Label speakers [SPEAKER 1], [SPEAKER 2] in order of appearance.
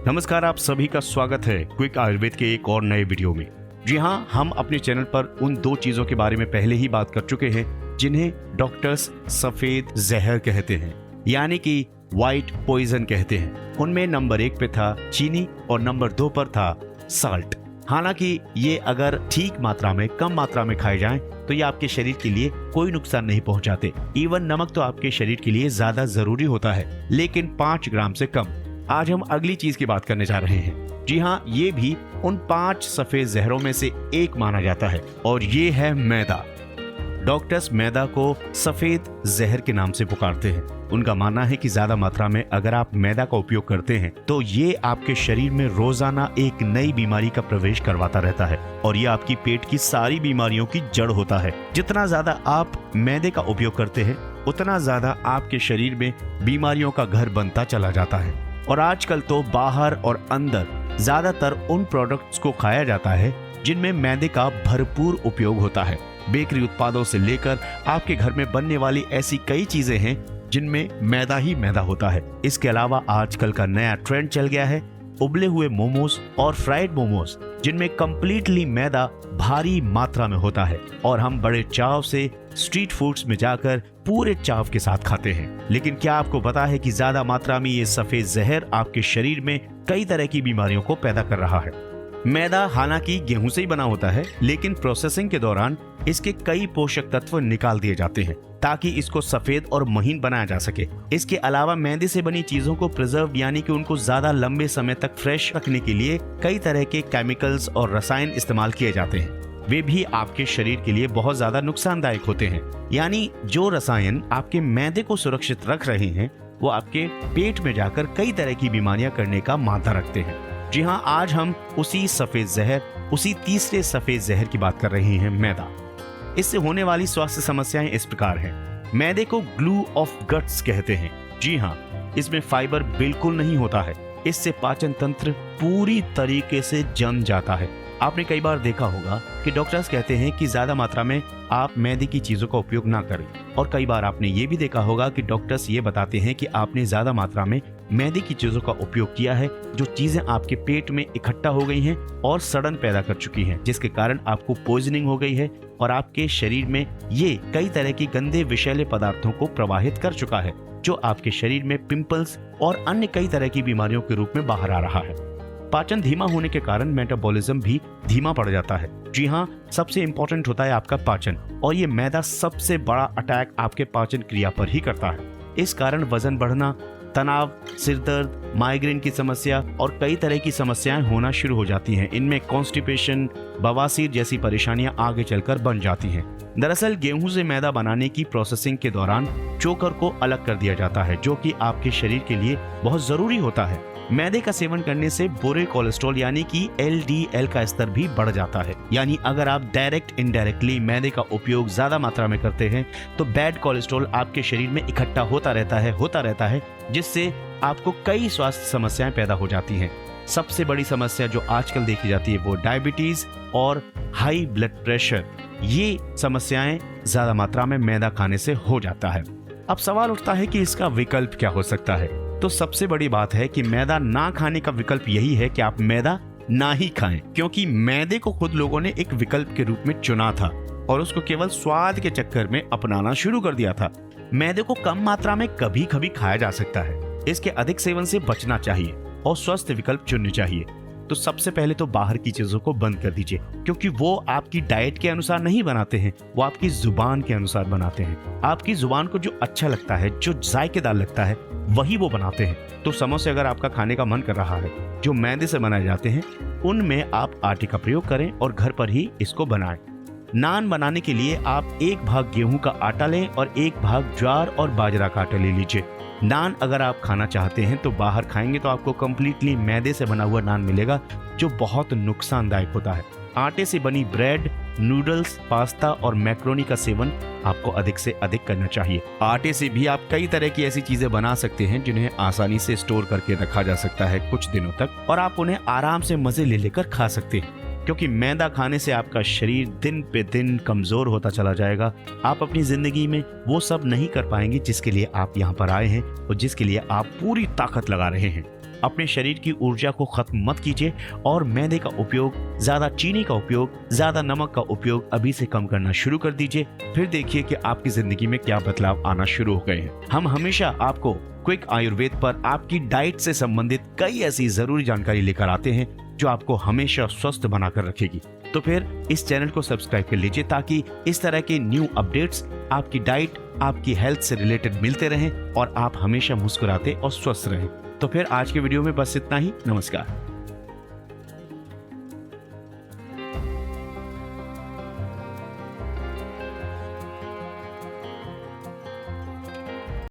[SPEAKER 1] नमस्कार, आप सभी का स्वागत है क्विक आयुर्वेद के एक और नए वीडियो में। जी हाँ, हम अपने चैनल पर उन दो चीजों के बारे में पहले ही बात कर चुके हैं जिन्हें डॉक्टर्स सफेद जहर कहते हैं, यानी कि व्हाइट पॉइजन कहते हैं। उनमें नंबर 1 पे था चीनी और नंबर 2 पर था साल्ट। हालांकि ये अगर ठीक मात्रा में, कम मात्रा में खाए जाएं तो ये आपके शरीर के लिए कोई नुकसान नहीं पहुंचाते। इवन नमक तो आपके शरीर के लिए ज्यादा जरूरी होता है, लेकिन 5 ग्राम से कम। आज हम अगली चीज की बात करने जा रहे हैं। जी हाँ, ये भी उन 5 सफेद जहरों में से एक माना जाता है और ये है मैदा। डॉक्टर्स मैदा को सफेद जहर के नाम से पुकारते हैं। उनका मानना है कि ज्यादा मात्रा में अगर आप मैदा का उपयोग करते हैं तो ये आपके शरीर में रोजाना एक नई बीमारी का प्रवेश करवाता रहता है और ये आपकी पेट की सारी बीमारियों की जड़ होता है। जितना ज्यादा आप मैदे का उपयोग करते हैं उतना ज्यादा आपके शरीर में बीमारियों का घर बनता चला जाता है। और आजकल तो बाहर और अंदर ज्यादातर उन प्रोडक्ट्स को खाया जाता है जिनमें मैदे का भरपूर उपयोग होता है। बेकरी उत्पादों से लेकर आपके घर में बनने वाली ऐसी कई चीजें हैं जिनमें मैदा ही मैदा होता है। इसके अलावा आजकल का नया ट्रेंड चल गया है उबले हुए मोमोज और फ्राइड मोमोज, जिनमें कंप्लीटली मैदा भारी मात्रा में होता है और हम बड़े चाव से स्ट्रीट फूड्स में जाकर पूरे चाव के साथ खाते हैं। लेकिन क्या आपको पता है कि ज्यादा मात्रा में ये सफेद जहर आपके शरीर में कई तरह की बीमारियों को पैदा कर रहा है। मैदा हालांकि गेहूं से ही बना होता है, लेकिन प्रोसेसिंग के दौरान इसके कई पोषक तत्व निकाल दिए जाते हैं ताकि इसको सफेद और महीन बनाया जा सके। इसके अलावा मैदे से बनी चीजों को प्रिजर्व यानी कि उनको ज्यादा लंबे समय तक फ्रेश रखने के लिए कई तरह के केमिकल्स और रसायन इस्तेमाल किए जाते हैं। वे भी आपके शरीर के लिए बहुत ज्यादा नुकसानदायक होते हैं। यानी जो रसायन आपके मैदे को सुरक्षित रख रहे हैं वो आपके पेट में जाकर कई तरह की बीमारियां करने का मादा रखते हैं। जी हाँ, आज हम उसी सफेद जहर, उसी तीसरे सफेद जहर की बात कर रहे हैं, मैदा। इससे होने वाली स्वास्थ्य समस्याएं इस प्रकार हैं। मैदे को ग्लू ऑफ गट्स कहते हैं। जी हाँ, इसमें फाइबर बिल्कुल नहीं होता है। इससे पाचन तंत्र पूरी तरीके से जम जाता है। आपने कई बार देखा होगा कि डॉक्टर्स कहते हैं कि ज्यादा मात्रा में आप मैदे की चीजों का उपयोग ना करें, और कई बार आपने ये भी देखा होगा कि डॉक्टर्स ये बताते हैं कि आपने ज्यादा मात्रा में मैदे की चीजों का उपयोग किया है, जो चीजें आपके पेट में इकट्ठा हो गई हैं और सड़न पैदा कर चुकी हैं, जिसके कारण आपको पॉइजनिंग हो गई है और आपके शरीर में ये कई तरह की गंदे विषैले पदार्थों को प्रवाहित कर चुका है, जो आपके शरीर में पिंपल्स और अन्य कई तरह की बीमारियों के रूप में बाहर आ रहा है। पाचन धीमा होने के कारण मेटाबॉलिज्म भी धीमा पड़ जाता है। जी हाँ, सबसे इंपॉर्टेंट होता है आपका पाचन, और ये मैदा सबसे बड़ा अटैक आपके पाचन क्रिया पर ही करता है। इस कारण वजन बढ़ना, तनाव, सिर दर्द, माइग्रेन की समस्या और कई तरह की समस्याएं होना शुरू हो जाती हैं। इनमें कॉन्स्टिपेशन, बवासीर जैसी परेशानियां आगे चलकर बन जाती हैं। दरअसल गेहूं से मैदा बनाने की प्रोसेसिंग के दौरान चोकर को अलग कर दिया जाता है, जो कि आपके शरीर के लिए बहुत जरूरी होता है। मैदे का सेवन करने से बुरे कोलेस्ट्रॉल यानी कि LDL का स्तर भी बढ़ जाता है। यानी अगर आप डायरेक्ट इनडायरेक्टली मैदे का उपयोग ज्यादा मात्रा में करते हैं तो बैड कोलेस्ट्रॉल आपके शरीर में इकट्ठा होता रहता है, जिससे आपको कई स्वास्थ्य समस्याएं पैदा हो जाती हैं। सबसे बड़ी समस्या जो आजकल देखी जाती है वो डायबिटीज और हाई ब्लड प्रेशर। ये समस्याएं ज्यादा मात्रा में मैदा खाने से हो जाता है। अब सवाल उठता है कि इसका विकल्प क्या हो सकता है। तो सबसे बड़ी बात है कि मैदा ना खाने का विकल्प यही है कि आप मैदा ना ही खाएं, क्योंकि मैदे को खुद लोगों ने एक विकल्प के रूप में चुना था और उसको केवल स्वाद के चक्कर में अपनाना शुरू कर दिया था। मैदे को कम मात्रा में कभी कभी खाया जा सकता है। इसके अधिक सेवन से बचना चाहिए और स्वस्थ विकल्प चुनने चाहिए। तो सबसे पहले तो बाहर की चीजों को बंद कर दीजिए, क्योंकि वो आपकी डाइट के अनुसार नहीं बनाते हैं, वो आपकी जुबान के अनुसार बनाते हैं। आपकी जुबान को जो अच्छा लगता है, जो जायकेदार लगता है, वही वो बनाते हैं। तो समोसे अगर आपका खाने का मन कर रहा है जो मैदे से बनाए जाते हैं, उनमें आप आटे का प्रयोग करें और घर पर ही इसको बनाएं। नान बनाने के लिए आप 1 भाग गेहूं का आटा लें और 1 भाग ज्वार और बाजरा का आटा ले लीजिए। नान अगर आप खाना चाहते हैं तो बाहर खाएंगे तो आपको कम्प्लीटली मैदे से बना हुआ नान मिलेगा, जो बहुत नुकसानदायक होता है। आटे से बनी ब्रेड, नूडल्स, पास्ता और मैक्रोनी का सेवन आपको अधिक से अधिक करना चाहिए। आटे से भी आप कई तरह की ऐसी चीजें बना सकते हैं जिन्हें आसानी से स्टोर करके रखा जा सकता है कुछ दिनों तक, और आप उन्हें आराम से मजे ले लेकर खा सकते हैं। क्योंकि मैदा खाने से आपका शरीर दिन पे दिन कमजोर होता चला जाएगा। आप अपनी जिंदगी में वो सब नहीं कर पाएंगे जिसके लिए आप यहाँ पर आए हैं और जिसके लिए आप पूरी ताकत लगा रहे हैं। अपने शरीर की ऊर्जा को खत्म मत कीजिए और मैदे का उपयोग, ज्यादा चीनी का उपयोग, ज्यादा नमक का उपयोग अभी से कम करना शुरू कर दीजिए। फिर देखिए कि आपकी जिंदगी में क्या बदलाव आना शुरू हो गए हैं। हम हमेशा आपको क्विक आयुर्वेद पर आपकी डाइट से संबंधित कई ऐसी जरूरी जानकारी लेकर आते हैं जो आपको हमेशा स्वस्थ बनाकर रखेगी। तो फिर इस चैनल को सब्सक्राइब कर लीजिए ताकि इस तरह के न्यू अपडेट्स आपकी डाइट, आपकी हेल्थ से रिलेटेड मिलते रहें और आप हमेशा मुस्कुराते और स्वस्थ रहें। तो फिर आज के वीडियो में बस इतना ही। नमस्कार।